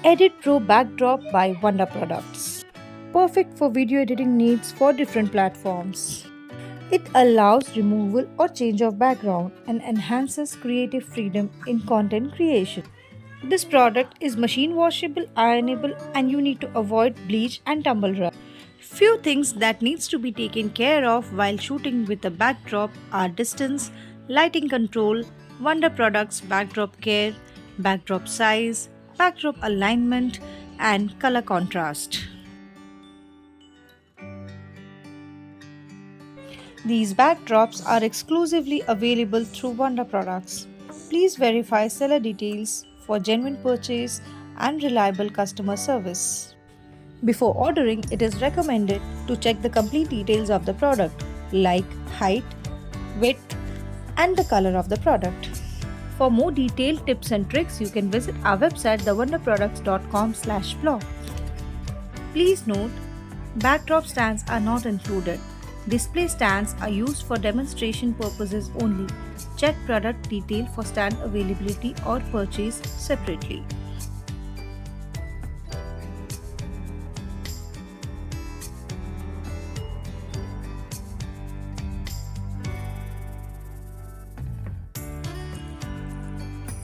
Edit Pro Backdrop by Wonder Products. Perfect for video editing needs for different platforms. It allows removal or change of background and enhances creative freedom in content creation. This product is machine washable, ironable, and you need to avoid bleach and tumble rub. Few things that needs to be taken care of while shooting with a backdrop are distance, lighting control, Wonder Products backdrop care, backdrop size, backdrop alignment, and color contrast. These backdrops are exclusively available through Wonder Products. Please verify seller details for genuine purchase and reliable customer service. Before ordering, it is recommended to check the complete details of the product like height, width, and the color of the product. For more detailed tips and tricks, you can visit our website thewonderproducts.com/blog. Please note, backdrop stands are not included. Display stands are used for demonstration purposes only. Check product detail for stand availability or purchase separately.